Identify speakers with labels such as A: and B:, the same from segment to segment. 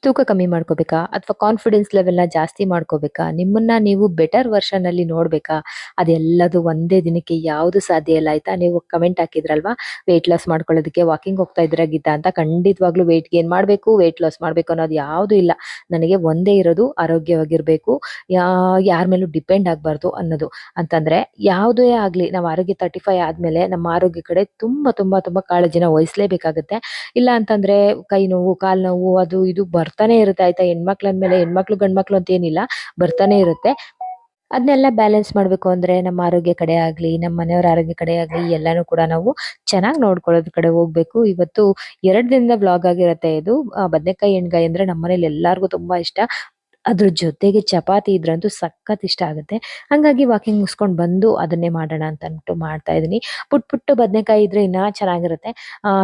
A: ತೂಕ ಕಮ್ಮಿ ಮಾಡ್ಕೋಬೇಕಾ? ಅಥವಾ ಕಾನ್ಫಿಡೆನ್ಸ್ ಲೆವೆಲ್‌ನ ಜಾಸ್ತಿ ಮಾಡ್ಕೋಬೇಕಾ? ನಿಮ್ಮನ್ನ ನೀವು ಬೆಟರ್ ವರ್ಷನ್ ಅಲ್ಲಿ ನೋಡ್ಬೇಕಾ? ಅದೆಲ್ಲದು ಒಂದೇ ದಿನಕ್ಕೆ ಯಾವುದು ಸಾಧ್ಯ ಇಲ್ಲ ಆಯ್ತಾ? ನೀವು ಕಮೆಂಟ್ ಹಾಕಿದ್ರಲ್ವಾ ವೆಯ್ಟ್ ಲಾಸ್ ಮಾಡ್ಕೊಳ್ಳೋದಕ್ಕೆ ವಾಕಿಂಗ್ ಹೋಗ್ತಾ ಇದ್ದೀರಾ ಗೀತಾ ಅಂತ. ಖಂಡಿತವಾಗ್ಲೂ ವೆಯ್ಟ್ ಗೇನ್ ಮಾಡ್ಬೇಕು, ವೆಯ್ಟ್ ಲಾಸ್ ಮಾಡ್ಬೇಕು ಅನ್ನೋದು ಯಾವುದು ಇಲ್ಲ. ನನಗೆ ಒಂದೇ ಇರೋದು ಆರೋಗ್ಯವಾಗಿರ್ಬೇಕು. ಯಾ ಯಾರ ಮೇಲೂ ಡಿಪೆಂಡ್ ಆಗ್ಬಾರ್ದು ಅನ್ನೋದು. ಅಂತಂದ್ರೆ ಯಾವುದೇ ಆಗ್ಲಿ ನಾವು ಆರೋಗ್ಯ 35 ಆದ್ಮೇಲೆ ನಮ್ಮ ಆರೋಗ್ಯ ಕಡೆ ತುಂಬಾ, ತುಂಬಾ, ತುಂಬಾ ಕಾಳಜಿನ ವಹಿಸ್ಲೇಬೇಕಾಗತ್ತೆ. ಇಲ್ಲ ಅಂತಂದ್ರೆ ಕೈ ನೋವು, ಕಾಲ್ ನೋವು ಅದು ಇದು ಬರ್ತಾನೆ ಇರುತ್ತೆ ಆಯ್ತಾ. ಹೆಣ್ಮಕ್ಳು ಅಂದ್ಮೇಲೆ ಹೆಣ್ಮಕ್ಳು ಗಂಡ್ಮಕ್ಳು ಅಂತ ಏನಿಲ್ಲ, ಬರ್ತಾನೆ ಇರುತ್ತೆ. ಅದನ್ನೆಲ್ಲ ಬ್ಯಾಲೆನ್ಸ್ ಮಾಡ್ಬೇಕು ಅಂದ್ರೆ ನಮ್ಮ ಆರೋಗ್ಯ ಕಡೆ ಆಗ್ಲಿ, ನಮ್ಮ ಮನೆಯವರ ಆರೋಗ್ಯ ಕಡೆ ಆಗ್ಲಿ ಎಲ್ಲಾನು ಕೂಡ ನಾವು ಚೆನ್ನಾಗಿ ನೋಡ್ಕೊಳ್ಳೋದ್ ಕಡೆ ಹೋಗ್ಬೇಕು. ಇವತ್ತು 2 ದಿನದ ವ್ಲಾಗ್ ಆಗಿರತ್ತೆ ಇದು. ಬದನೆಕಾಯಿ ಎಣ್ಗಾಯಿ ಅಂದ್ರೆ ನಮ್ಮನೇಲಿ ಎಲ್ಲಾರ್ಗೂ ತುಂಬಾ ಇಷ್ಟ. ಅದ್ರ ಜೊತೆಗೆ ಚಪಾತಿ ಇದ್ರಂತೂ ಸಖತ್ ಇಷ್ಟ ಆಗುತ್ತೆ. ಹಂಗಾಗಿ ವಾಕಿಂಗ್ ಮುಗಿಸ್ಕೊಂಡ್ ಬಂದು ಅದನ್ನೇ ಮಾಡೋಣ ಅಂತ ಅಂದ್ಬಿಟ್ಟು ಮಾಡ್ತಾ ಇದೀನಿ. ಪುಟ್ಟ ಬದನೆಕಾಯಿ ಇದ್ರೆ ಇನ್ನ ಚೆನ್ನಾಗಿರುತ್ತೆ.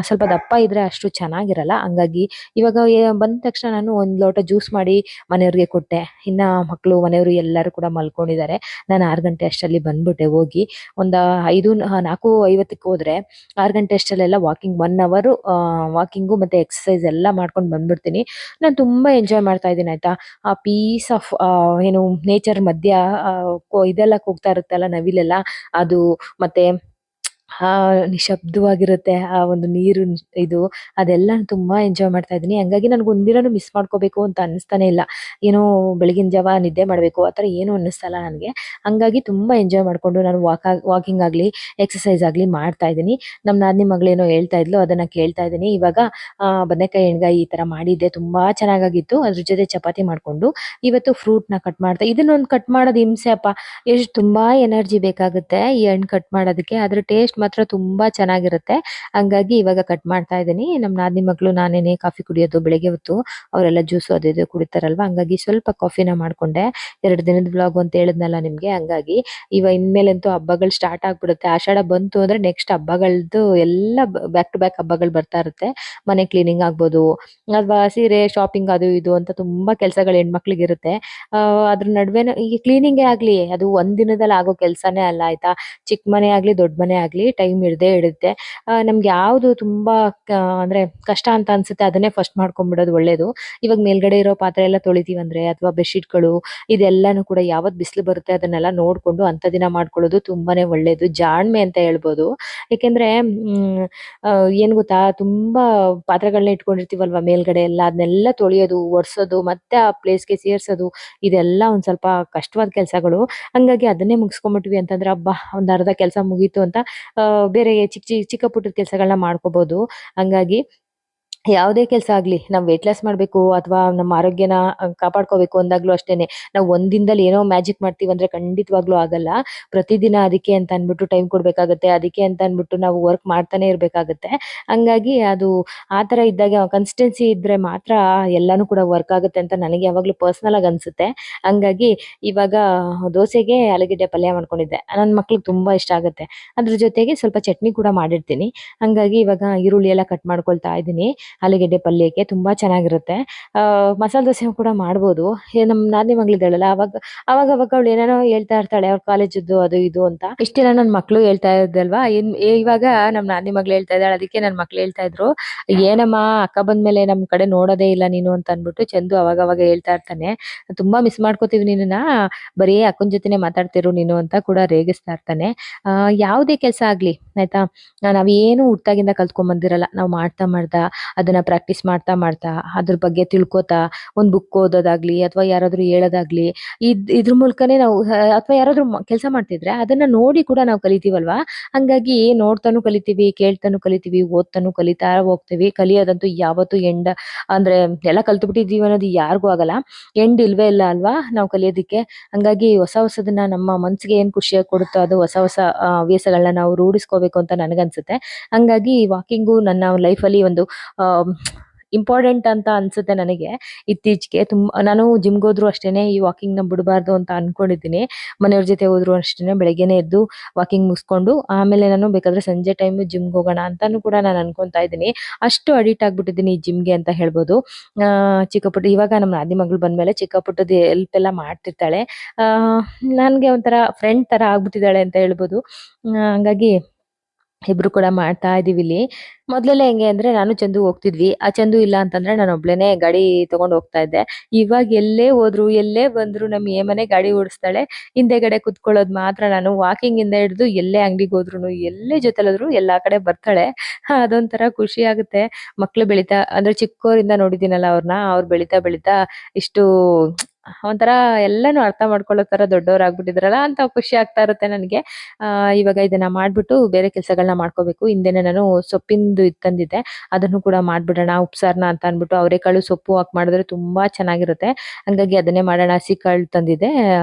A: ಸ್ವಲ್ಪ ದಪ್ಪ ಇದ್ರೆ ಅಷ್ಟು ಚೆನ್ನಾಗಿರಲ್ಲ. ಹಂಗಾಗಿ ಇವಾಗ ಬಂದ ತಕ್ಷಣ ನಾನು ಒಂದ್ ಲೋಟ ಜ್ಯೂಸ್ ಮಾಡಿ ಮನೆಯವ್ರಿಗೆ ಕೊಟ್ಟೆ. ಇನ್ನ ಮಕ್ಳು ಮನೆಯವರು ಎಲ್ಲರೂ ಕೂಡ ಮಲ್ಕೊಂಡಿದ್ದಾರೆ. ನಾನು 6 ಗಂಟೆ ಅಷ್ಟರಲ್ಲಿ ಬಂದ್ಬಿಟ್ಟೆ ಹೋಗಿ. ಒಂದ 4:50ಕ್ಕೆ ಹೋದ್ರೆ 6 ಗಂಟೆ ಅಷ್ಟರಲ್ಲೆಲ್ಲ ವಾಕಿಂಗ್ 1 ಅವರ್ ವಾಕಿಂಗು ಮತ್ತೆ ಎಕ್ಸರ್ಸೈಸ್ ಎಲ್ಲ ಮಾಡ್ಕೊಂಡು ಬಂದ್ಬಿಡ್ತೀನಿ. ನಾನು ತುಂಬಾ ಎಂಜಾಯ್ ಮಾಡ್ತಾ ಇದ್ದೀನಿ ಆಯ್ತಾ. ಆ ಪೀಸ್ ಆಫ್ ಏನು ನೇಚರ್ ಮಧ್ಯ ಇದೆಲ್ಲ ಕೂಗ್ತಾ ಇರುತ್ತಲ್ಲ ನವಿಲೆಲ್ಲ ಅದು. ಮತ್ತೆ ನಿಶಬ್ದವಾಗಿರುತ್ತೆ ಆ ಒಂದು ನೀರು ಇದು ಅದೆಲ್ಲ ತುಂಬಾ ಎಂಜಾಯ್ ಮಾಡ್ತಾ ಇದ್ದೀನಿ. ಹಂಗಾಗಿ ನನ್ಗೆ ಒಂದಿನನು ಮಿಸ್ ಮಾಡ್ಕೋಬೇಕು ಅಂತ ಅನಿಸ್ತಾನೆ ಇಲ್ಲ. ಏನೋ ಬೆಳಗಿನ ಜಾವ ನಿದ್ದೆ ಮಾಡ್ಬೇಕು ಆತರ ಏನು ಅನ್ನಿಸ್ತಲ್ಲ ನನ್ಗೆ. ಹಂಗಾಗಿ ತುಂಬಾ ಎಂಜಾಯ್ ಮಾಡ್ಕೊಂಡು ನಾನು ವಾಕಿಂಗ್ ಆಗ್ಲಿ ಎಕ್ಸರ್ಸೈಸ್ ಆಗ್ಲಿ ಮಾಡ್ತಾ ಇದ್ದೀನಿ. ನಮ್ ನಾದಿನಿ ಮಗಳೇನೋ ಹೇಳ್ತಾ ಇದ್ಲು ಅದನ್ನ ಕೇಳ್ತಾ ಇದ್ದೀನಿ. ಇವಾಗ ಬದನೆಕಾಯಿ ಎಣ್ಗಾಯಿ ಈ ತರ ಮಾಡಿದ್ದೆ ತುಂಬಾ ಚೆನ್ನಾಗಾಗಿತ್ತು. ಅದ್ರ ಜೊತೆ ಚಪಾತಿ ಮಾಡ್ಕೊಂಡು ಇವತ್ತು ಫ್ರೂಟ್ ನ ಕಟ್ ಮಾಡ್ದೆ. ಇದನ್ನೊಂದು ಕಟ್ ಮಾಡೋದು ಹಿಂಸೆ ಅಪ್ಪ. ಎಷ್ಟು ತುಂಬಾ ಎನರ್ಜಿ ಬೇಕಾಗುತ್ತೆ ಈ ಹಣ್ಣು ಕಟ್ ಮಾಡೋದಕ್ಕೆ. ಅದ್ರ ಟೇಸ್ಟ್ ಮಾತ್ರ ತುಂಬಾ ಚೆನ್ನಾಗಿರುತ್ತೆ. ಹಂಗಾಗಿ ಇವಾಗ ಕಟ್ ಮಾಡ್ತಾ ಇದ್ದೀನಿ. ನಮ್ ನಾದಿನಿ ಮಗಳು ನಾನೇನೆ ಕಾಫಿ ಕುಡಿಯೋದು ಬೆಳಗ್ಗೆ ಹೊತ್ತು. ಅವರೆಲ್ಲ ಜ್ಯೂಸು ಅದು ಇದು ಕುಡಿತಾರಲ್ವಾ. ಹಂಗಾಗಿ ಸ್ವಲ್ಪ ಕಾಫಿನ ಮಾಡ್ಕೊಂಡೆ. 2 ದಿನದ ವ್ಲಾಗ್ ಅಂತ ಹೇಳಿದ್ನಲ್ಲ ನಿಮ್ಗೆ. ಹಂಗಾಗಿ ಇನ್ಮೇಲಂತೂ ಹಬ್ಬಗಳು ಸ್ಟಾರ್ಟ್ ಆಗ್ಬಿಡುತ್ತೆ. ಆಷಾಢ ಬಂತು ಅಂದ್ರೆ ನೆಕ್ಸ್ಟ್ ಹಬ್ಬಗಳ್ದು ಎಲ್ಲ ಬ್ಯಾಕ್ ಟು ಬ್ಯಾಕ್ ಹಬ್ಬಗಳು ಬರ್ತಾ ಇರುತ್ತೆ. ಮನೆ ಕ್ಲೀನಿಂಗ್ ಆಗ್ಬೋದು ಅಥವಾ ಸೀರೆ ಶಾಪಿಂಗ್ ಅದು ಇದು ಅಂತ ತುಂಬಾ ಕೆಲ್ಸಗಳು ಹೆಣ್ಮಕ್ಳಿಗೆ ಇರುತ್ತೆ. ಅದ್ರ ನಡುವೆನು ಈ ಕ್ಲೀನಿಂಗೇ ಆಗ್ಲಿ ಅದು ಒಂದ್ ದಿನದಲ್ಲಿ ಆಗೋ ಕೆಲ್ಸನೇ ಅಲ್ಲ ಆಯ್ತಾ. ಚಿಕ್ಕ ಮನೆ ಆಗ್ಲಿ ದೊಡ್ಡ ಮನೆ ಆಗ್ಲಿ ಟೈಮ್ ಹಿಡ್ದೇ ಹಿಡಿಯುತ್ತೆ. ನಮ್ಗೆ ಯಾವ್ದು ತುಂಬಾ ಅಂದ್ರೆ ಕಷ್ಟ ಅಂತ ಅನ್ಸುತ್ತೆ ಅದನ್ನೇ ಫಸ್ಟ್ ಮಾಡ್ಕೊಂಡ್ಬಿಡೋದು ಒಳ್ಳೇದು. ಇವಾಗ ಮೇಲ್ಗಡೆ ಇರೋ ಪಾತ್ರೆ ಎಲ್ಲ ತೊಳಿತೀವಂದ್ರೆ ಅಥವಾ ಬೆಡ್‌ಶೀಟ್‌ಗಳು ಇದೆಲ್ಲಾನು ಕೂಡ ಯಾವತ್ ಬಿಸಿಲು ಬರುತ್ತೆ ಅದನ್ನೆಲ್ಲ ನೋಡ್ಕೊಂಡು ಅಂಥ ದಿನ ಮಾಡ್ಕೊಳ್ಳೋದು ತುಂಬಾನೇ ಒಳ್ಳೇದು. ಜಾಣ್ಮೆ ಅಂತ ಹೇಳ್ಬೋದು. ಯಾಕೆಂದ್ರೆ ಏನ್ ಗೊತ್ತಾ ತುಂಬಾ ಪಾತ್ರೆಗಳನ್ನ ಇಟ್ಕೊಂಡಿರ್ತೀವಲ್ವಾ ಮೇಲ್ಗಡೆ ಎಲ್ಲ ಅದನ್ನೆಲ್ಲ ತೊಳಿಯೋದು, ಒರ್ಸೋದು ಮತ್ತೆ ಆ ಪ್ಲೇಸ್‌ಗೆ ಸೇರ್ಸೋದು ಇದೆಲ್ಲ ಒಂದ್ ಸ್ವಲ್ಪ ಕಷ್ಟವಾದ ಕೆಲ್ಸಗಳು. ಹಂಗಾಗಿ ಅದನ್ನೇ ಮುಗಿಸ್ಕೊಂಡ್ಬಿಟ್ವಿ ಅಂತಂದ್ರೆ ಹಬ್ಬ ಒಂದ್ ಅರ್ಧ ಕೆಲ್ಸ ಮುಗೀತು ಅಂತ ಬೇರೆ ಚಿಕ್ಕ ಪುಟ್ಟದ ಕೆಲ್ಸಗಳನ್ನ ಮಾಡ್ಕೋಬಹುದು. ಹಂಗಾಗಿ ಯಾವುದೇ ಕೆಲ್ಸ ಆಗ್ಲಿ ನಾವ್ ವೇಟ್ ಲಾಸ್ ಮಾಡ್ಬೇಕು ಅಥವಾ ನಮ್ಮ ಆರೋಗ್ಯನ ಕಾಪಾಡ್ಕೋಬೇಕು ಅಂದಾಗ್ಲೂ ಅಷ್ಟೇನೆ. ನಾವು ಒಂದ್ ದಿನದಲ್ಲಿ ಏನೋ ಮ್ಯಾಜಿಕ್ ಮಾಡ್ತೀವಿ ಅಂದ್ರೆ ಖಂಡಿತವಾಗ್ಲೂ ಆಗಲ್ಲ. ಪ್ರತಿದಿನ ಅದಕ್ಕೆ ಅಂತ ಅನ್ಬಿಟ್ಟು ಟೈಮ್ ಕೊಡ್ಬೇಕಾಗತ್ತೆ. ಅದಕ್ಕೆ ಅಂತ ಅನ್ಬಿಟ್ಟು ನಾವು ವರ್ಕ್ ಮಾಡ್ತಾನೆ ಇರ್ಬೇಕಾಗತ್ತೆ. ಹಂಗಾಗಿ ಅದು ಆತರ ಇದ್ದಾಗ ಕನ್ಸಿಸ್ಟೆನ್ಸಿ ಇದ್ರೆ ಮಾತ್ರ ಎಲ್ಲಾನು ಕೂಡ ವರ್ಕ್ ಆಗುತ್ತೆ ಅಂತ ನನಗೆ ಯಾವಾಗ್ಲೂ ಪರ್ಸನಲ್ ಆಗಿ ಅನ್ಸುತ್ತೆ. ಹಂಗಾಗಿ ಇವಾಗ ದೋಸೆಗೆ ಆಲೂಗೆಡ್ಡೆ ಪಲ್ಯ ಮಾಡ್ಕೊಂಡಿದ್ದೆ. ನನ್ ಮಕ್ಳಿಗೆ ತುಂಬಾ ಇಷ್ಟ ಆಗುತ್ತೆ. ಅದ್ರ ಜೊತೆಗೆ ಸ್ವಲ್ಪ ಚಟ್ನಿ ಕೂಡ ಮಾಡಿರ್ತೀನಿ. ಹಂಗಾಗಿ ಇವಾಗ ಈರುಳ್ಳಿ ಎಲ್ಲ ಕಟ್ ಮಾಡ್ಕೊಳ್ತಾ ಇದ್ದೀನಿ. ಆಲೂಗೆಡ್ಡೆ ಪಲ್ಯಕ್ಕೆ ತುಂಬಾ ಚೆನ್ನಾಗಿರುತ್ತೆ. ಮಸಾಲೆ ದೋಸೆ ಕೂಡ ಮಾಡ್ಬೋದು. ನಮ್ ನಾದಿನಿ ಮಗಳಿದ್ದಾಳಲ್ಲ ಅವಾಗವಾಗ ಅವಳು ಏನೇನೋ ಹೇಳ್ತಾ ಇರ್ತಾಳೆ ಅವ್ರ ಕಾಲೇಜದ್ದು ಅದು ಇದು ಅಂತ. ಇಷ್ಟೆಲ್ಲ ನನ್ ಮಕ್ಳು ಹೇಳ್ತಾ ಇದ್ದಲ್ವಾ. ಇವಾಗ ನಮ್ ನಾದಿನಿ ಮಗಳು ಹೇಳ್ತಾ ಇದ್ದಾಳೆ. ಅದಕ್ಕೆ ನನ್ ಮಕ್ಳು ಹೇಳ್ತಾ ಇದ್ರು ಏನಮ್ಮ ಅಕ್ಕ ಬಂದ್ಮೇಲೆ ನಮ್ ಕಡೆ ನೋಡೋದೇ ಇಲ್ಲ ನೀನು ಅಂತ ಅನ್ಬಿಟ್ಟು ಚಂದು ಅವಾಗವಾಗ ಹೇಳ್ತಾ ಇರ್ತಾನೆ. ತುಂಬಾ ಮಿಸ್ ಮಾಡ್ಕೋತೀವಿ ನಿನ್ನನ್ನ, ಬರೀ ಅಕ್ಕನ ಜೊತೆನೆ ಮಾತಾಡ್ತಿರು ನೀನು ಅಂತ ಕೂಡ ರೇಗಿಸ್ತಾ ಇರ್ತಾನೆ. ಯಾವುದೇ ಕೆಲ್ಸ ಆಗ್ಲಿ ಆಯ್ತಾ. ನಾವೇನು ಹುಟ್ಟಾಗಿಂದ ಕಲ್ತ್ಕೊಂಡ್ ಬಂದಿರಲ್ಲ. ನಾವು ಮಾಡ್ತಾ ಅದನ್ನ ಪ್ರಾಕ್ಟೀಸ್ ಮಾಡ್ತಾ ಅದ್ರ ಬಗ್ಗೆ ತಿಳ್ಕೊತಾ ಒಂದ್ ಬುಕ್ ಓದೋದಾಗ್ಲಿ ಅಥವಾ ಯಾರಾದ್ರೂ ಹೇಳೋದಾಗ್ಲಿ ಇದ್ರ ಮೂಲಕನೇ ನಾವು ಅಥವಾ ಯಾರಾದ್ರೂ ಕೆಲಸ ಮಾಡ್ತಿದ್ರೆ ಅದನ್ನ ನೋಡಿ ಕೂಡ ನಾವು ಕಲಿತೀವಲ್ವಾ. ಹಂಗಾಗಿ ನೋಡ್ತಾನು ಕಲಿತೀವಿ, ಕೇಳ್ತಾನು ಕಲಿತೀವಿ, ಓದ್ತಾನು ಕಲಿತಾ ಹೋಗ್ತೀವಿ. ಕಲಿಯೋದಂತೂ ಯಾವತ್ತೂ ಅಂದ್ರೆ ಎಲ್ಲ ಕಲ್ತು ಬಿಟ್ಟಿದೀವಿ ಅನ್ನೋದು ಯಾರಿಗೂ ಆಗಲ್ಲ. ಎಂಡ್ ಇಲ್ವೇ ಇಲ್ಲ ಅಲ್ವಾ ನಾವು ಕಲಿಯೋದಿಕ್ಕೆ. ಹಂಗಾಗಿ ಹೊಸದನ್ನ ನಮ್ಮ ಮನ್ಸಿಗೆ ಏನ್ ಖುಷಿಯಾಗಿ ಕೊಡುತ್ತೋ ಅದು ಹೊಸ ಹವ್ಯಾಸಗಳನ್ನ ನಾವು ರೂಢಿಸ್ಕೋಬೇಕು ಅಂತ ನನಗನ್ಸುತ್ತೆ. ಹಂಗಾಗಿ ವಾಕಿಂಗು ನನ್ನ ಲೈಫಲ್ಲಿ ಒಂದು ಇಂಪಾರ್ಟೆಂಟ್ ಅಂತ ಅನ್ಸುತ್ತೆ ನನಗೆ. ಇತ್ತೀಚೆಗೆ ನಾನು ಜಿಮ್‌ಗೆ ಹೋದ್ರು ಅಷ್ಟೇನೆ ಈ ವಾಕಿಂಗ್‌ನ ಬಿಡಬಾರ್ದು ಅಂತ ಅನ್ಕೊಂಡಿದ್ದೀನಿ. ಮನೆಯವ್ರ ಜೊತೆ ಹೋದ್ರು ಅಷ್ಟೇನೆ ಬೆಳಗ್ಗೆನೆ ಎದ್ದು ವಾಕಿಂಗ್ ಮುಗಿಸ್ಕೊಂಡು ಆಮೇಲೆ ನಾನು ಬೇಕಾದ್ರೆ ಸಂಜೆ ಟೈಮ್ ಜಿಮ್‌ಗೆ ಹೋಗೋಣ ಅಂತಾನು ಕೂಡ ನಾನು ಅನ್ಕೊಂತಾ ಇದ್ದೀನಿ. ಅಷ್ಟು ಅಡಿಕ್ಟ್ ಆಗ್ಬಿಟ್ಟಿದ್ದೀನಿ ಈ ಜಿಮ್‌ಗೆ ಅಂತ ಹೇಳ್ಬೋದು. ಚಿಕ್ಕ ಪುಟ್ಟ ಇವಾಗ ನಮ್ಮ ನಾದಿನಿ ಮಗಳು ಬಂದ್ಮೇಲೆ ಚಿಕ್ಕ ಪುಟ್ಟದ್ದು ಹೆಲ್ಪ್ ಎಲ್ಲ ಮಾಡ್ತಿರ್ತಾಳೆ. ನನ್ಗೆ ಒಂಥರ ಫ್ರೆಂಡ್ ತರ ಆಗ್ಬಿಟ್ಟಿದ್ದಾಳೆ ಅಂತ ಹೇಳ್ಬೋದು. ಹಂಗಾಗಿ ಇಬ್ರು ಕೂಡ ಮಾಡ್ತಾ ಇದೀವಿ ಇಲ್ಲಿ. ಮೊದ್ಲೆಲ್ಲ ಹೆಂಗೆ ಅಂದ್ರೆ ನಾನು ಚಂದು ಹೋಗ್ತಿದ್ವಿ. ಆ ಚಂದು ಇಲ್ಲ ಅಂತಂದ್ರೆ ನಾನು ಒಬ್ಳೇನೆ ಗಾಡಿ ತಗೊಂಡ್ ಹೋಗ್ತಾ ಇದ್ದೆ. ಇವಾಗ ಎಲ್ಲೇ ಹೋದ್ರು, ಎಲ್ಲೇ ಬಂದ್ರು ನಮ್ ಏಮನೆ ಗಾಡಿ ಓಡಿಸ್ತಾಳೆ. ಹಿಂದೆಗಡೆ ಕುತ್ಕೊಳ್ಳೋದ್ ಮಾತ್ರ ನಾನು. ವಾಕಿಂಗ್ ಇಂದ ಹಿಡ್ದು ಎಲ್ಲೇ ಅಂಗಡಿಗೆ ಹೋದ್ರುನು, ಎಲ್ಲೇ ಜೊತೆಲಾದ್ರು ಎಲ್ಲಾ ಕಡೆ ಬರ್ತಾಳೆ. ಅದೊಂಥರ ಖುಷಿ ಆಗುತ್ತೆ. ಮಕ್ಳು ಬೆಳಿತಾ ಅಂದ್ರೆ ಚಿಕ್ಕೋರಿಂದ ನೋಡಿದ್ದೀನಲ್ಲ ಅವ್ರನ್ನ, ಅವ್ರು ಬೆಳಿತಾ ಬೆಳಿತಾ ಇಷ್ಟು ಒಂಥರ ಎಲ್ಲಾನು ಅರ್ಥ ಮಾಡ್ಕೊಳ್ಳೋ ತರ ದೊಡ್ಡವರಾಗ್ಬಿಟ್ಟಿದ್ರಲ್ಲ ಅಂತ ಖುಷಿ ಆಗ್ತಾ ಇರುತ್ತೆ ನನ್ಗೆ. ಇವಾಗ ಇದನ್ನ ಮಾಡ್ಬಿಟ್ಟು ಬೇರೆ ಕೆಲ್ಸಗಳನ್ನ ಮಾಡ್ಕೋಬೇಕು. ಹಿಂದೆನೆ ನಾನು ಸೊಪ್ಪಿಂದು ಇದ್ ತಂದಿದ್ದೆ. ಅದನ್ನು ಕೂಡ ಮಾಡ್ಬಿಡೋಣ ಉಪ್ಸಾರ್ನ ಅಂತ ಅನ್ಬಿಟ್ಟು ಅವರೆಕಾಳು ಸೊಪ್ಪು ಹಾಕಿ ಮಾಡಿದ್ರೆ ತುಂಬಾ ಚೆನ್ನಾಗಿರುತ್ತೆ. ಹಂಗಾಗಿ ಅದನ್ನೇ ಮಾಡೋಣ. ಹಸಿ ಕಾಳು ತಂದಿದ್ದೆ.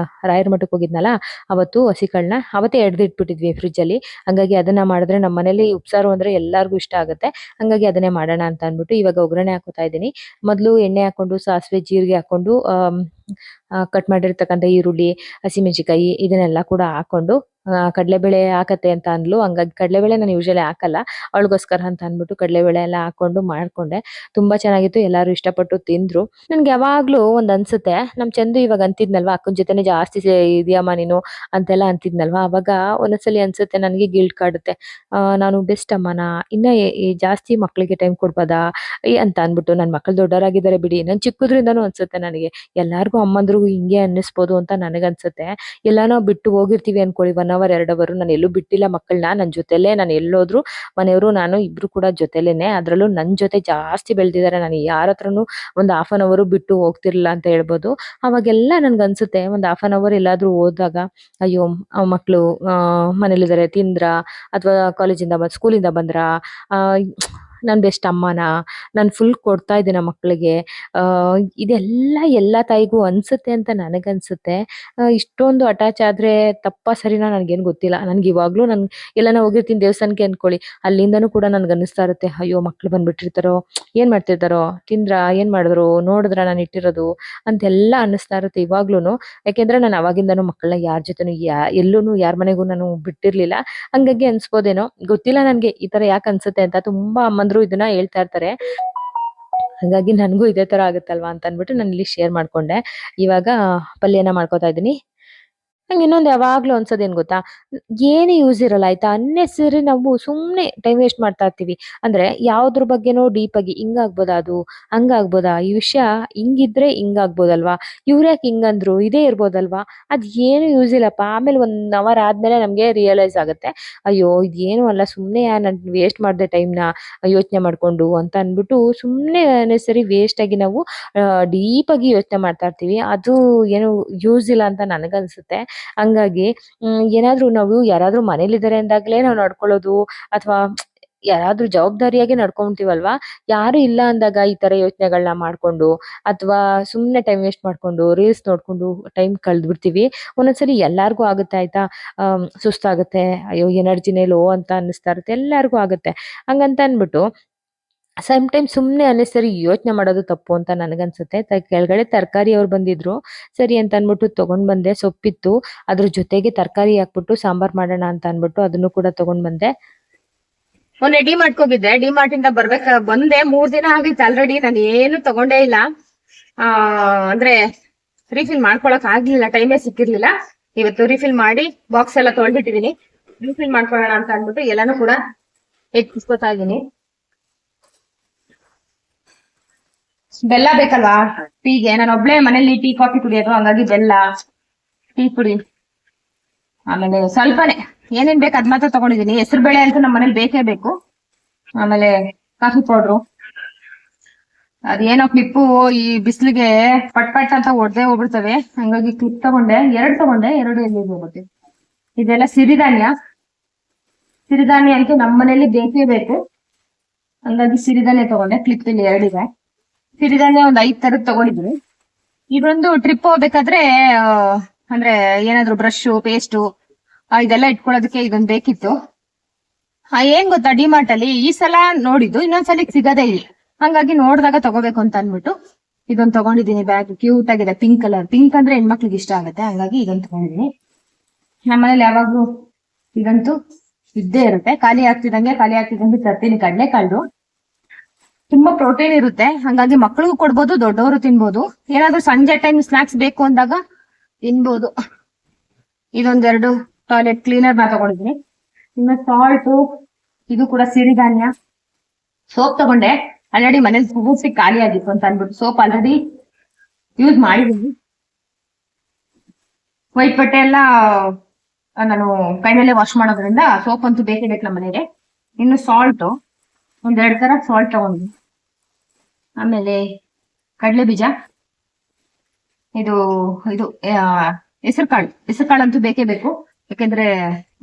A: ರಾಯರ ಮಠಕ್ಕೆ ಹೋಗಿದ್ನಲ್ಲ ಅವತ್ತು ಹಸಿ ಕಾಳನ್ನ ಅವತ್ತೇ ಎಡ್ದಿಟ್ಬಿಟ್ಟಿದ್ವಿ ಫ್ರಿಜ್ ಅಲ್ಲಿ. ಹಂಗಾಗಿ ಅದನ್ನ ಮಾಡಿದ್ರೆ ನಮ್ಮ ಮನೇಲಿ ಉಪ್ಸಾರು ಅಂದ್ರೆ ಎಲ್ಲಾರ್ಗೂ ಇಷ್ಟ ಆಗುತ್ತೆ. ಹಂಗಾಗಿ ಅದನ್ನೇ ಮಾಡೋಣ ಅಂತ ಅನ್ಬಿಟ್ಟು ಇವಾಗ ಒಗ್ಗರಣೆ ಹಾಕೋತಾ ಇದ್ದೀನಿ. ಮೊದ್ಲು ಎಣ್ಣೆ ಹಾಕೊಂಡು ಸಾಸಿವೆ ಜೀರಿಗೆ ಹಾಕೊಂಡು ಕಟ್ ಮಾಡಿರ್ತಕ್ಕಂಥ ಈರುಳ್ಳಿ, ಹಸಿಮೆಣಸಿನಕಾಯಿ ಇದನ್ನೆಲ್ಲ ಕೂಡ ಹಾಕೊಂಡು ಕಡಲೆಬೇಳೆ ಹಾಕತ್ತೆ ಅಂತ ಅಂದ್ಲು. ಹಂಗಾಗಿ ಕಡಲೆಬೇಳೆ ನಾನು ಯೂಶುವಲಿ ಹಾಕಲ್ಲ. ಅವಳಿಗೋಸ್ಕರ ಅಂತ ಅಂದ್ಬಿಟ್ಟು ಕಡಲೆಬೇಳೆ ಎಲ್ಲ ಹಾಕೊಂಡು ಮಾಡ್ಕೊಂಡೆ. ತುಂಬಾ ಚೆನ್ನಾಗಿತ್ತು. ಎಲ್ಲಾರು ಇಷ್ಟಪಟ್ಟು ತಿಂದ್ರು. ನನ್ಗೆ ಯಾವಾಗ್ಲೂ ಒಂದ್ ಅನ್ಸುತ್ತೆ, ನಮ್ ಚಂದು ಇವಾಗ ಅಂತಿದ್ನಲ್ವಾ ಅಕ್ಕನ ಜೊತೆನೆ ಜಾಸ್ತಿ ಇದೆಯಮ್ಮ ನೀನು ಅಂತೆಲ್ಲ ಅಂತಿದ್ನಲ್ವಾ, ಅವಾಗ ಒಂದೊಂದ್ಸಲಿ ಅನ್ಸುತ್ತೆ ನನ್ಗೆ ಗಿಲ್ಟ್ ಕಾಡುತ್ತೆ. ನಾನು ಬೆಸ್ಟ್ ಅಮ್ಮನ ಇನ್ನ ಜಾಸ್ತಿ ಮಕ್ಳಿಗೆ ಟೈಮ್ ಕೊಡ್ಬೋದಾ ಅಂತ ಅನ್ಬಿಟ್ಟು. ನನ್ ಮಕ್ಳು ದೊಡ್ಡವರಾಗಿದ್ದಾರೆ ಬಿಡಿ, ನನ್ ಚಿಕ್ಕದ್ರಿಂದಾನು ಅನ್ಸುತ್ತೆ ನನಗೆ. ಎಲ್ಲಾರ್ಗೂ ಅಮ್ಮಂದ್ರಿಗೂ ಹಿಂಗೆ ಅನ್ನಿಸ್ಬೋದು ಅಂತ ನನಗನ್ಸುತ್ತೆ. ಎಲ್ಲಾನೋ ಬಿಟ್ಟು ಹೋಗಿರ್ತೀವಿ ಅನ್ಕೊಳ್ಳಿ 1 ಅವರ್ 2 ಅವರ್, ನಾನು ಎಲ್ಲೂ ಬಿಟ್ಟಿಲ್ಲ ಮಕ್ಕಳನ್ನ. ನನ್ ಜೊತೆಲೇ ನಾನು ಎಲ್ಲೋದ್ರು ಮನೆಯವರು ನಾನು ಇಬ್ರು ಕೂಡ ಜೊತೆಲೇನೆ. ಅದ್ರಲ್ಲೂ ನನ್ ಜೊತೆ ಜಾಸ್ತಿ ಬೆಳ್ದಿದ್ದಾರೆ. ನಾನು ಯಾರ ಹತ್ರನು ಒಂದ್ ಹಾಫ್ ಅನ್ ಅವರ್ ಬಿಟ್ಟು ಹೋಗ್ತಿರ್ಲಿಲ್ಲ ಅಂತ ಹೇಳ್ಬೋದು. ಅವಾಗೆಲ್ಲ ನನ್ಗನ್ಸುತ್ತೆ ಒಂದ್ ಹಾಫ್ ಅನ್ ಅವರ್ ಎಲ್ಲಾದ್ರೂ ಹೋದಾಗ, ಅಯ್ಯೋ ಮಕ್ಳು ಮನೇಲಿದ್ದಾರೆ ತಿಂದ್ರ, ಅಥವಾ ಕಾಲೇಜಿಂದ ಸ್ಕೂಲಿಂದ ಬಂದ್ರ, ಆ ನಾನ್ ಬೆಸ್ಟ್ ಅಮ್ಮನ, ನಾನ್ ಫುಲ್ ಕೊಡ್ತಾ ಇದ್ದೀನ ಮಕ್ಳಿಗೆ. ಇದೆಲ್ಲ ಎಲ್ಲಾ ತಾಯಿಗೂ ಅನ್ಸುತ್ತೆ ಅಂತ ನನಗನ್ಸುತ್ತೆ. ಇಷ್ಟೊಂದು ಅಟ್ಯಾಚ್ ಆದ್ರೆ ತಪ್ಪಾ ಸರಿನಾ ನನ್ಗೇನ್ ಗೊತ್ತಿಲ್ಲ. ನನ್ಗೆ ಇವಾಗ್ಲೂ ಎಲ್ಲಾನ ಹೋಗಿರ್ತೀನಿ ದೇವಸ್ಥಾನಕ್ಕೆ ಅನ್ಕೊಳ್ಳಿ, ಅಲ್ಲಿಂದನೂ ಕೂಡ ನನ್ಗೆ ಅನ್ನಿಸ್ತಾ ಇರುತ್ತೆ, ಅಯ್ಯೋ ಮಕ್ಳು ಬಂದ್ಬಿಟ್ಟಿರ್ತಾರೋ, ಏನ್ ಮಾಡ್ತಿರ್ತಾರೋ, ತಿಂದ್ರ, ಏನ್ ಮಾಡಿದ್ರು, ನೋಡಿದ್ರ ನಾನು ಇಟ್ಟಿರೋದು ಅಂತೆಲ್ಲ ಅನ್ನಿಸ್ತಾ ಇರುತ್ತೆ ಇವಾಗ್ಲೂನು. ಯಾಕೆಂದ್ರೆ ನಾನು ಅವಾಗಿಂದನೂ ಮಕ್ಕಳನ್ನ ಯಾರ ಜೊತೆನು ಎಲ್ಲೂನು ಯಾರ ಮನೆಗೂ ನಾನು ಬಿಟ್ಟಿರ್ಲಿಲ್ಲ. ಹಂಗಾಗಿ ಅನ್ಸ್ಬೋದೇನೋ ಗೊತ್ತಿಲ್ಲ ನನ್ಗೆ ಈ ತರ ಯಾಕೆ ಅನ್ಸುತ್ತೆ ಅಂತ. ತುಂಬಾ ಅಮ್ಮಂದ್ರು ಇದನ್ನ ಹೇಳ್ತಾ ಇರ್ತಾರೆ. ಹಾಗಾಗಿ ನನ್ಗೂ ಇದೇ ತರ ಆಗುತ್ತಲ್ವಾ ಅಂತ ಅನ್ಬಿಟ್ಟು ನಾನು ಇಲ್ಲಿ ಶೇರ್ ಮಾಡ್ಕೊಂಡೆ. ಇವಾಗ ಪಲ್ಯನ ಮಾಡ್ಕೊತಾ ಇದೀನಿ. ನಂಗೆ ಇನ್ನೊಂದು ಯಾವಾಗ್ಲೂ ಅನ್ಸೋದ್ ಏನ್ ಗೊತ್ತಾ? ಏನು ಯೂಸ್ ಇರಲ್ಲ ಆಯ್ತಾ? ಅನ್ನೆಸೆಸರಿ ನಾವು ಸುಮ್ನೆ ಟೈಮ್ ವೇಸ್ಟ್ ಮಾಡ್ತಾ ಇರ್ತೀವಿ. ಅಂದ್ರೆ ಯಾವ್ದ್ರ ಬಗ್ಗೆನೋ ಡೀಪ್ ಆಗಿ ಹಿಂಗಾಗ್ಬೋದಾ ಅದು? ಹಂಗಾಗ್ಬೋದಾ? ಈ ವಿಷಯ ಹಿಂಗಿದ್ರೆ ಹಿಂಗಾಗ್ಬೋದಲ್ವಾ? ಇವ್ರ್ಯಾಕ್ ಹಿಂಗಂದ್ರು? ಇದೇ ಇರ್ಬೋದಲ್ವಾ? ಅದ್ ಏನು ಯೂಸ್ ಇಲ್ಲಪ್ಪ. ಆಮೇಲೆ 1 ಅವರ್ ಆದ್ಮೇಲೆ ನಮ್ಗೆ ರಿಯಲೈಸ್ ಆಗುತ್ತೆ. ಅಯ್ಯೋ ಇದೇನು ಅಲ್ಲ, ಸುಮ್ನೆ ನಾನ್ ವೇಸ್ಟ್ ಮಾಡ್ದೆ ಟೈಮ್‌ನ ಯೋಚನೆ ಮಾಡ್ಕೊಂಡು ಅಂತ ಅನ್ಬಿಟ್ಟು ಸುಮ್ನೆ ಅನ್ನೆಸೆಸರಿ ವೇಸ್ಟ್ ಆಗಿ ನಾವು ಡೀಪ್ ಆಗಿ ಯೋಚನೆ ಮಾಡ್ತಾ ಇರ್ತೀವಿ. ಅದು ಏನು ಯೂಸ್ ಇಲ್ಲ ಅಂತ ನನಗನ್ಸುತ್ತೆ. ಹಂಗಾಗಿ ಏನಾದ್ರೂ ನಾವು ಯಾರಾದ್ರೂ ಮನೇಲಿದ್ದಾರೆ ಅಂದಾಗ್ಲೇ ನಾವು ನಡ್ಕೊಳ್ಳೋದು, ಅಥವಾ ಯಾರಾದ್ರೂ ಜವಾಬ್ದಾರಿಯಾಗಿ ನಡ್ಕೊಂತೀವಲ್ವಾ, ಯಾರು ಇಲ್ಲ ಅಂದಾಗ ಈ ತರ ಯೋಚನೆಗಳನ್ನ ಮಾಡ್ಕೊಂಡು, ಅಥವಾ ಸುಮ್ನೆ ಟೈಮ್ ವೇಸ್ಟ್ ಮಾಡ್ಕೊಂಡು ರೀಲ್ಸ್ ನೋಡ್ಕೊಂಡು ಟೈಮ್ ಕಳ್ದ್ಬಿಡ್ತೀವಿ. ಒಂದೊಂದ್ಸಲಿ ಎಲ್ಲಾರ್ಗೂ ಆಗುತ್ತೆ ಆಯ್ತಾ. ಸುಸ್ತಾಗುತ್ತೆ, ಅಯ್ಯೋ ಎನರ್ಜಿನೇ ಲೋ ಅಂತ ಅನ್ನಿಸ್ತಾ ಇರುತ್ತೆ, ಎಲ್ಲಾರ್ಗೂ ಆಗುತ್ತೆ. ಹಂಗಂತ ಅನ್ಬಿಟ್ಟು ಟೈಮ್ ಸುಮ್ನೆ ಅನ್ನೆಸರಿ ಯೋಚನೆ ಮಾಡೋದು ತಪ್ಪು ಅಂತ ನನಗನ್ಸುತ್ತೆ. ಕೆಳಗಡೆ ತರಕಾರಿ ಅವ್ರು ಬಂದಿದ್ರು. ಸರಿ ಅಂತ ಅನ್ಬಿಟ್ಟು ತಗೊಂಡ್ ಬಂದೆ. ಸೊಪ್ಪಿತ್ತು. ಅದ್ರ ಜೊತೆಗೆ ತರಕಾರಿ ಹಾಕ್ಬಿಟ್ಟು ಸಾಂಬಾರ್ ಮಾಡೋಣ ಅಂತ ಅನ್ಬಿಟ್ಟು ಅದನ್ನು ಕೂಡ ತಗೊಂಡ್ ಬಂದೆ.
B: ಮೊನ್ನೆ ಡಿ ಮಾರ್ಟ್ ಹೋಗಿದ್ದೆ. ಡಿ ಮಾರ್ಟ್ ಇಂದ ಬಂದೆ 3 ದಿನ ಆಗಿತ್ತು ಆಲ್ರೆಡಿ. ನಾನು ಏನು ತಗೊಂಡೇ ಇಲ್ಲ. ಅಂದ್ರೆ ರೀಫಿಲ್ ಮಾಡ್ಕೊಳಕ್ ಆಗ್ಲಿಲ್ಲ, ಟೈಮೇ ಸಿಕ್ಕಿರ್ಲಿಲ್ಲ. ಇವತ್ತು ರೀಫಿಲ್ ಮಾಡಿ ಬಾಕ್ಸ್ ಎಲ್ಲ ತೊಳ್ದಿಟ್ಟಿದೀನಿ. ರೀಫಿಲ್ ಮಾಡ್ಕೊಳ್ಳೋಣ ಅಂತ ಅನ್ಬಿಟ್ಟು ಎಲ್ಲಾನು ಕೂಡ ಎತ್ತಿಸ್ಕೊತಾ ಇದೀನಿ. ಬೆಲ್ಲ ಬೇಕಲ್ವಾ ಟೀಗೆ? ನಾನು ಒಬ್ಳೆ ಮನೇಲಿ ಟೀ ಕಾಫಿ ಕುಡಿಯೋದು, ಹಂಗಾಗಿ ಬೆಲ್ಲ, ಟೀ ಪುಡಿ, ಆಮೇಲೆ ಸ್ವಲ್ಪನೇ ಏನೇನ್ ಬೇಕು ಅದ್ ಮಾತ್ರ ತಗೊಂಡಿದೀನಿ. ಹೆಸರು ಬೇಳೆ ಅಂತೂ ನಮ್ಮ ಮನೇಲಿ ಬೇಕೇ ಬೇಕು. ಆಮೇಲೆ ಕಾಫಿ ಪೌಡ್ರು, ಅದೇನೋ ಕ್ಲಿಪ್ಪು ಈ ಬಿಸಿಲಿಗೆ ಪಟ್ ಪಟ್ ಅಂತ ಒಡ್ದೇ ಹೋಗ್ಬಿಡ್ತವೆ. ಹಂಗಾಗಿ ಕ್ಲಿಪ್ ತಗೊಂಡೆ. 2 ತಗೊಂಡೆ. 2 ಎಲ್ಲಿ ಹೋಗುತ್ತೆ. ಇದೆಲ್ಲ ಸಿರಿಧಾನ್ಯ. ಸಿರಿಧಾನ್ಯ ಅಂತೂ ನಮ್ಮ ಮನೇಲಿ ಬೇಕೇ ಬೇಕು. ಹಂಗಾಗಿ ಸಿರಿಧಾನ್ಯ ತಗೊಂಡೆ. ಕ್ಲಿಪ್ ಇಲ್ಲಿ 2 ಇದೆ. ಸಿರಿಧಾನ್ಯ ಒಂದ್ 5 ತರದ್ ತಗೊಂಡಿದ್ದೀನಿ. ಇದೊಂದು ಟ್ರಿಪ್ ಹೋಗ್ಬೇಕಾದ್ರೆ ಅಂದ್ರೆ ಏನಾದ್ರು ಬ್ರಷ್, ಪೇಸ್ಟು ಇದೆಲ್ಲ ಇಟ್ಕೊಳ್ಳೋದಕ್ಕೆ ಇದೊಂದ್ ಬೇಕಿತ್ತು. ಏನ್ ಗೊತ್ತಾ, ಡಿಮಾರ್ಟ್ ಅಲ್ಲಿ ಈ ಸಲ ನೋಡಿದ್ದು ಇನ್ನೊಂದ್ಸಲ ಸಿಗದೇ ಇಲ್ಲ. ಹಂಗಾಗಿ ನೋಡಿದಾಗ ತಗೋಬೇಕು ಅಂತ ಅನ್ಬಿಟ್ಟು ಇದೊಂದು ತಗೊಂಡಿದ್ದೀನಿ. ಬ್ಯಾಗ್ ಕ್ಯೂಟ್ ಆಗಿದೆ, ಪಿಂಕ್ ಕಲರ್. ಪಿಂಕ್ ಅಂದ್ರೆ ಹೆಣ್ಮಕ್ಳಿಗೆ ಇಷ್ಟ ಆಗುತ್ತೆ, ಹಂಗಾಗಿ ಇದೊಂದು ತಗೊಂಡಿದ್ದೀನಿ. ನಮ್ಮನೇಲಿ ಯಾವಾಗ್ಲೂ ಇದಂತೂ ಇದ್ದೇ ಇರುತ್ತೆ. ಖಾಲಿ ಆಗ್ತಿದಂಗೆ ತರ್ತೀನಿ. ಕಡಲೆಕಾಳು ತುಂಬಾ ಪ್ರೋಟೀನ್ ಇರುತ್ತೆ, ಹಂಗಾಗಿ ಮಕ್ಳಿಗೂ ಕೊಡ್ಬೋದು, ದೊಡ್ಡವರು ತಿನ್ಬೋದು. ಏನಾದ್ರು ಸಂಜೆ ಟೈಮ್ ಸ್ನಾಕ್ಸ್ ಬೇಕು ಅಂದಾಗ ತಿನ್ಬೋದು. ಇದೊಂದೆರಡು ಟಾಯ್ಲೆಟ್ ಕ್ಲೀನರ್ ನಾ ತಗೊಂಡಿದ್ದೀನಿ. ಇನ್ನು ಸಾಲ್ಟು, ಇದು ಕೂಡ ಸಿರಿಧಾನ್ಯ. ಸೋಪ್ ತಗೊಂಡೆ, ಆಲ್ರೆಡಿ ಮನೇಲಿ ಪೂರ್ತಿ ಖಾಲಿ ಆಗಿತ್ತು ಅಂತ ಅನ್ಬಿಟ್ಟು ಸೋಪ್ ಆಲ್ರೆಡಿ ಯೂಸ್ ಮಾಡಿದೀನಿ. ವೈಟ್ ಬಟ್ಟೆ ಎಲ್ಲ ನಾನು ಕೈ ಮೇಲೆ ವಾಶ್ ಮಾಡೋದ್ರಿಂದ ಸೋಪ್ ಅಂತೂ ಬೇಕೇ ಬೇಕು ನಮ್ಮ ಮನೆಗೆ. ಇನ್ನು ಸಾಲ್ಟ್, 2 ತರ ಸಾಲ್ಟ್ ತಗೊಂಡ್ವಿ. ಆಮೇಲೆ ಕಡಲೆ ಬೀಜ, ಇದು ಇದು ಹೆಸರು ಕಾಳು ಅಂತೂ ಬೇಕೇ ಬೇಕು. ಯಾಕೆಂದ್ರೆ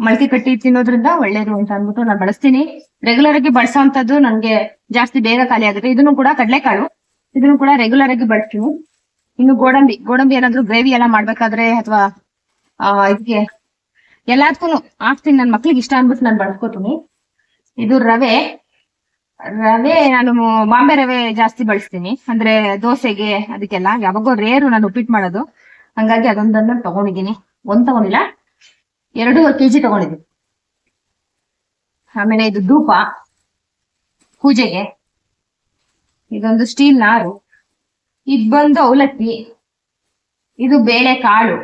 B: ಮೊಳಕೆ ಕಟ್ಟಿ ತಿನ್ನೋದ್ರಿಂದ ಒಳ್ಳೇದು ಅಂತ ಅಂದ್ಬಿಟ್ಟು ನಾನು ಬಳಸ್ತೀನಿ. ರೆಗ್ಯುಲರ್ ಆಗಿ ಬಳಸೋಂಥದ್ದು ನನ್ಗೆ ಜಾಸ್ತಿ ಬೇಗ ಖಾಲಿ ಆಗುತ್ತೆ. ಇದನ್ನು ಕೂಡ ಕಡಲೆಕಾಳು, ಇದನ್ನು ಕೂಡ ರೆಗ್ಯುಲರ್ ಆಗಿ ಬಳಸ್ತೀನಿ. ಇನ್ನು ಗೋಡಂಬಿ ಏನಾದ್ರು ಗ್ರೇವಿ ಎಲ್ಲ ಮಾಡ್ಬೇಕಾದ್ರೆ ಅಥವಾ ಇದಕ್ಕೆ ಎಲ್ಲದಕ್ಕೂ ಹಾಕ್ತೀನಿ. ನನ್ ಮಕ್ಳಿಗೆ ಇಷ್ಟ ಅನ್ಬಿಟ್ಟು ನಾನು ಬಳಸ್ಕೊತೀನಿ. ಇದು ರವೆ ನಾನು ಬಾಂಬೆ ರವೆ ಜಾಸ್ತಿ ಬಳಸ್ತೀನಿ. ಅಂದ್ರೆ ದೋಸೆಗೆ ಅದಕ್ಕೆಲ್ಲ ಯಾವಾಗೋ ರೇರು ನಾನು ಉಪ್ಪಿಟ್ಟು ಮಾಡೋದು. ಹಂಗಾಗಿ ಅದೊಂದನ್ನ ತಗೊಂಡಿದ್ದೀನಿ. ತಗೊಂಡಿಲ್ಲ, 2 kg ತಗೊಂಡಿದ್ದೀನಿ. ಆಮೇಲೆ ಇದು ಧೂಪ ಪೂಜೆಗೆ, ಇದೊಂದು ಸ್ಟೀಲ್ ನಾರು, ಇದು ಬಂದು ಅವಲಕ್ಕಿ, ಇದು ಬೇಳೆ ಕಾಳು.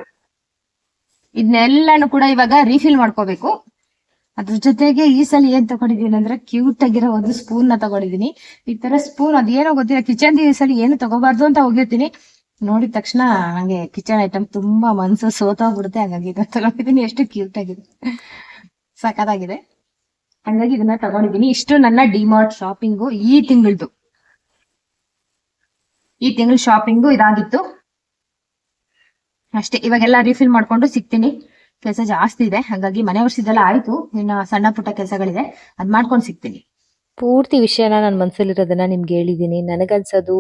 B: ಇದನ್ನೆಲ್ಲಾನು ಕೂಡ ಇವಾಗ ರೀಫಿಲ್ ಮಾಡ್ಕೋಬೇಕು. ಅದ್ರ ಜೊತೆಗೆ ಈ ಸಲ ಏನ್ ತಗೊಂಡಿದೀನಿ ಅಂದ್ರೆ ಕ್ಯೂಟ್ ಆಗಿರೋ ಒಂದು ಸ್ಪೂನ್ ನ ತಗೊಂಡಿದೀನಿ. ಈ ತರ ಸ್ಪೂನ್ ಅದೇನೋ ಗೊತ್ತಿಲ್ಲ, ಕಿಚನ್ ಈ ಸಲ ಏನು ತಗೋಬಾರ್ದು ಅಂತ ಹೋಗಿರ್ತೀನಿ. ನೋಡಿದ ತಕ್ಷಣ ನಂಗೆ ಕಿಚನ್ ಐಟಮ್ ತುಂಬಾ ಮನ್ಸು ಸೋತೋಗ್ಬಿಡುತ್ತೆ. ಹಾಗಾಗಿ ಇದನ್ನ ತಗೊಂಡಿದೀನಿ. ಎಷ್ಟು ಕ್ಯೂಟ್ ಆಗಿದೆ, ಸಖತ್ತಾಗಿದೆ. ಹಂಗಾಗಿ ಇದನ್ನ ತಗೊಂಡಿದೀನಿ. ಇಷ್ಟು ನನ್ನ ಡಿಮಾರ್ಟ್ ಶಾಪಿಂಗು ಈ ತಿಂಗಳ ಶಾಪಿಂಗು ಇದಾಗಿತ್ತು ಅಷ್ಟೇ. ಇವಾಗೆಲ್ಲ ರೀಫಿಲ್ ಮಾಡ್ಕೊಂಡು ಸಿಗ್ತೀನಿ. ಕೆಲಸ ಜಾಸ್ತಿ ಇದೆ, ಹಾಗಾಗಿ ಮನೆ ವರ್ಷದೆಲ್ಲ ಆಯ್ತು. ಇನ್ನ ಸಣ್ಣ ಪುಟ್ಟ ಕೆಲಸಗಳಿದೆ, ಅದ್ ಮಾಡ್ಕೊಂಡು ಸಿಗ್ತೀನಿ.
A: ಪೂರ್ತಿ ವಿಷಯನ ನನ್ನ ಮನಸ್ಸಲ್ಲಿರೋದನ್ನ ನಿಮ್ಗೆ ಹೇಳಿದೀನಿ. ನನಗನ್ಸೋದು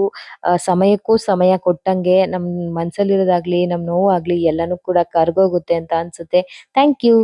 A: ಸಮಯಕ್ಕೂ ಸಮಯ ಕೊಟ್ಟಂಗೆ ನಮ್ ಮನಸ್ಸಲ್ಲಿರೋದಾಗ್ಲಿ, ನಮ್ ನೋವಾಗ್ಲಿ ಎಲ್ಲಾನು ಕೂಡ ಕರ್ಗೋಗುತ್ತೆ ಅಂತ ಅನ್ಸುತ್ತೆ. Thank you.